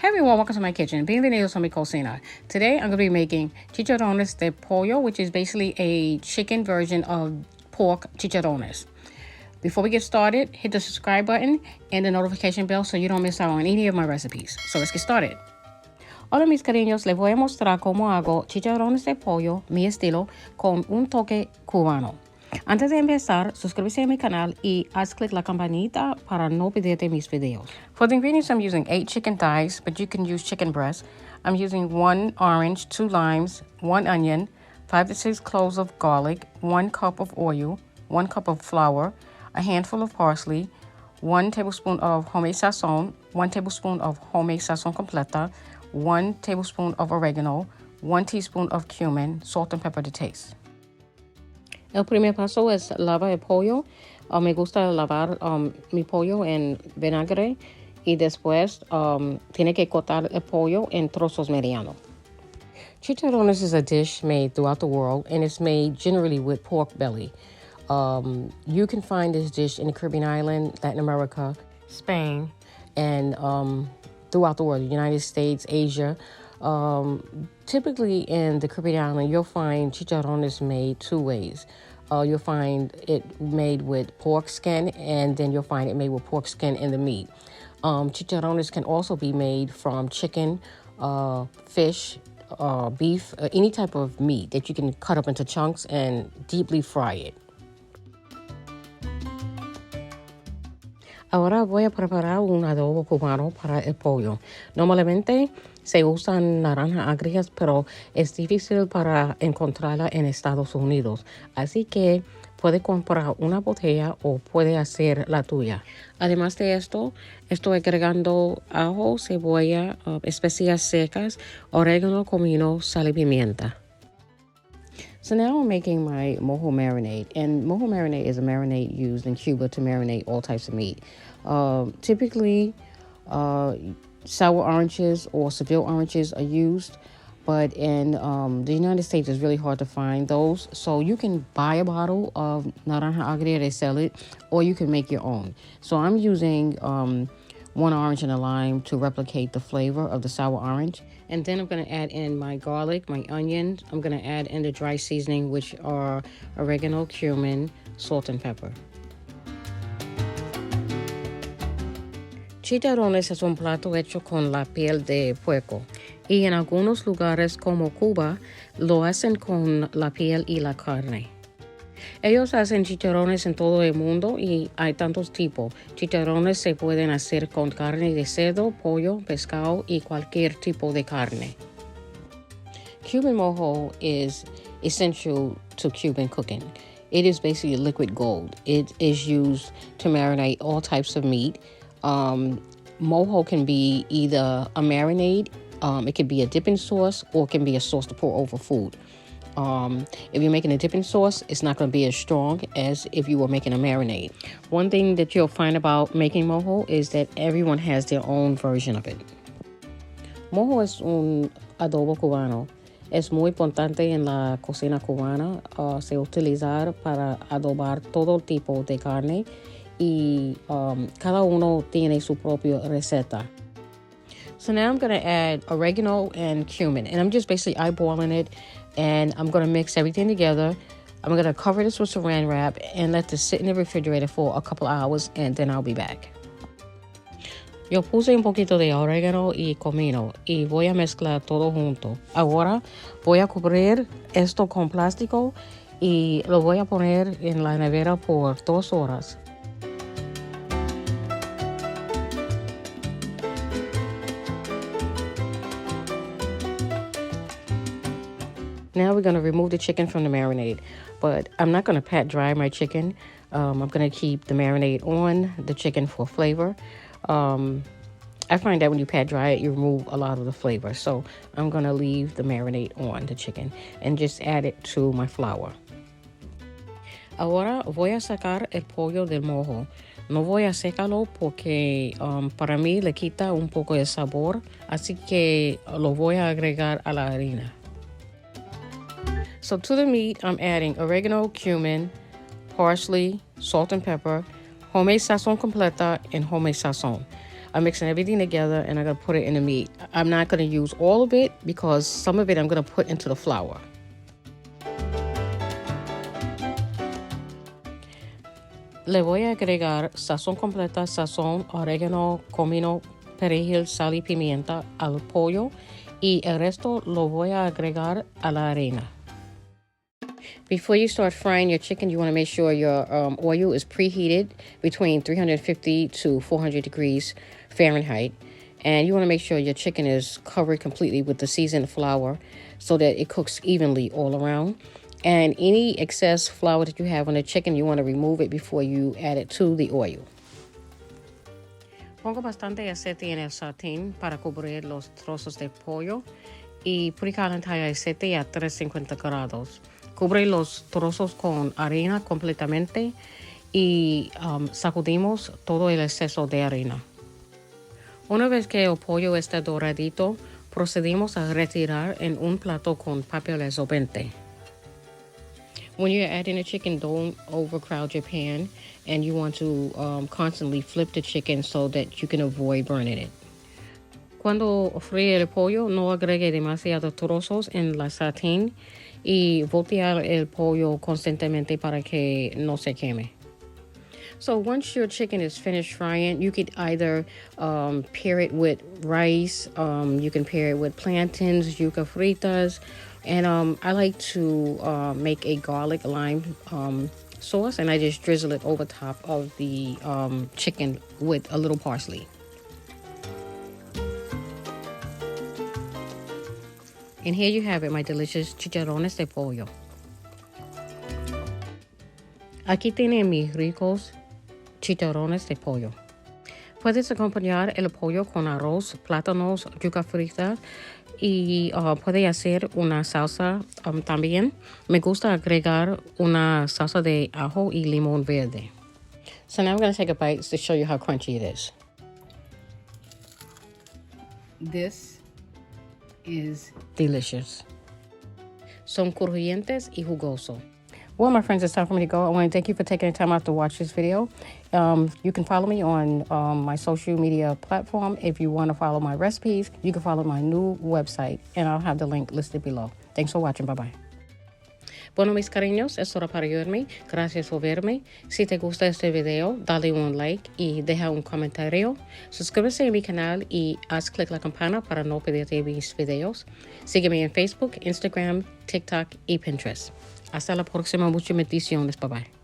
Hey everyone, welcome to my kitchen. Bienvenidos a mi cocina. Today I'm going to be making chicharrones de pollo, which is basically a chicken version of pork chicharrones. Before we get started, hit the subscribe button and the notification bell so you don't miss out on any of my recipes. So let's get started. Hola mis cariños, les voy a mostrar cómo hago chicharrones de pollo, mi estilo, con un toque cubano. Antes de empezar, suscríbete a mi canal y haz clic la campanita para no perderte mis videos. For the ingredients, I'm using 8 chicken thighs, but you can use chicken breast. I'm using 1 orange, 2 limes, 1 onion, 5 to 6 cloves of garlic, 1 cup of oil, 1 cup of flour, a handful of parsley, 1 tablespoon of homemade sazon, 1 tablespoon of homemade sazon completa, 1 tablespoon of oregano, 1 teaspoon of cumin, salt and pepper to taste. El primer paso es lavar el pollo. Me gusta lavar mi pollo en vinagre y después tiene que cortar el pollo en trozos medianos. Chicharrones is a dish made throughout the world, and it's made generally with pork belly. You can find this dish in the Caribbean island, Latin America, Spain, and throughout the world, the United States, Asia. Typically in the Caribbean island, you'll find chicharrones made 2 ways. You'll find it made with pork skin, and then you'll find it made with pork skin and the meat. Chicharrones can also be made from chicken, fish, beef, any type of meat that you can cut up into chunks and deeply fry it. Ahora voy a preparar un adobo cubano para el pollo. Normalmente se usan naranjas agrias, pero es difícil para encontrarla en Estados Unidos. Así que puede comprar una botella o puede hacer la tuya. Además de esto, estoy agregando ajo, cebolla, especias secas, orégano, comino, sal y pimienta. So now I'm making my mojo marinade, and mojo marinade is a marinade used in Cuba to marinate all types of meat. Typically, sour oranges or Seville oranges are used, but in the United States, it's really hard to find those. So you can buy a bottle of naranja agria, they sell it, or you can make your own. So I'm using 1 orange and a lime to replicate the flavor of the sour orange. And then I'm going to add in my garlic, my onions. I'm going to add in the dry seasoning, which are oregano, cumin, salt, and pepper. Chicharrones es un plato hecho con la piel de puerco. Y en algunos lugares como Cuba, lo hacen con la piel y la carne. Ellos hacen chicharrones en todo el mundo y hay tantos tipos. Chicharrones se pueden hacer con carne de cerdo, pollo, pescado y cualquier tipo de carne. Cuban mojo is essential to Cuban cooking. It is basically liquid gold. It is used to marinate all types of meat. Mojo can be either a marinade, it can be a dipping sauce, or it can be a sauce to pour over food. If you're making a dipping sauce, it's not going to be as strong as if you were making a marinade. One thing that you'll find about making mojo is that everyone has their own version of it. Mojo es un adobo cubano. Es muy importante en la cocina cubana. Se utiliza para adobar todo tipo de carne y cada uno tiene su propia receta. So now I'm going to add oregano and cumin, and I'm just basically eyeballing it, and I'm going to mix everything together. I'm going to cover this with saran wrap and let this sit in the refrigerator for a couple hours, and then I'll be back. Yo puse un poquito de oregano y comino y voy a mezclar todo junto. Ahora voy a cubrir esto con plástico y lo voy a poner en la nevera por 2 horas. Now we're going to remove the chicken from the marinade, but I'm not going to pat dry my chicken. I'm going to keep the marinade on the chicken for flavor. I find that when you pat dry it, you remove a lot of the flavor. So I'm going to leave the marinade on the chicken and just add it to my flour. Ahora voy a sacar el pollo del mojo. No voy a secarlo porque para mí le quita un poco de sabor, así que lo voy a agregar a la harina. So to the meat, I'm adding oregano, cumin, parsley, salt and pepper, homemade sazon completa, and homemade sazon. I'm mixing everything together and I'm going to put it in the meat. I'm not going to use all of it because some of it I'm going to put into the flour. Le voy a agregar sazón completa, sazón, orégano, comino, perejil, sal y pimienta al pollo y el resto lo voy a agregar a la harina. Before you start frying your chicken, you want to make sure your oil is preheated between 350 to 400 degrees Fahrenheit. And you want to make sure your chicken is covered completely with the seasoned flour so that it cooks evenly all around. And any excess flour that you have on the chicken, you want to remove it before you add it to the oil. Pongo bastante aceite en el sartén para cubrir los trozos de pollo y precalentar el aceite a 350 grados. Cubre los trozos con harina completamente y sacudimos todo el exceso de harina. Una vez que el pollo está doradito, procedimos a retirar en un plato con papel absorbente. When you're adding the chicken, don't overcrowd your pan, and you want to constantly flip the chicken so that you can avoid burning it. Cuando fríe el pollo, no agregue demasiados trozos en la sartén y voltear el pollo constantemente para que no se queme. So once your chicken is finished frying, you could either pair it with rice, you can pair it with plantains, yuca fritas, and I like to make a garlic lime sauce, and I just drizzle it over top of the chicken with a little parsley. And here you have it, my delicious chicharrones de pollo. Aquí tienen mis ricos chicharrones de pollo. Puedes acompañar el pollo con arroz, plátanos, yuca frita y puede hacer una salsa también. Me gusta agregar una salsa de ajo y limón verde. So now I'm going to take a bite to show you how crunchy it is. This is delicious. Son crujientes y jugoso. Well, my friends, it's time for me to go. I want to thank you for taking the time out to watch this video. You can follow me on my social media platform. If you want to follow my recipes, you can follow my new website, and I'll have the link listed below. Thanks for watching. Bye-bye. Bueno, mis cariños, es hora para irme. Gracias por verme. Si te gusta este video, dale un like y deja un comentario. Suscríbete a mi canal y haz clic la campana para no perderte mis videos. Sígueme en Facebook, Instagram, TikTok y Pinterest. Hasta la próxima. Muchas bendiciones. Bye bye.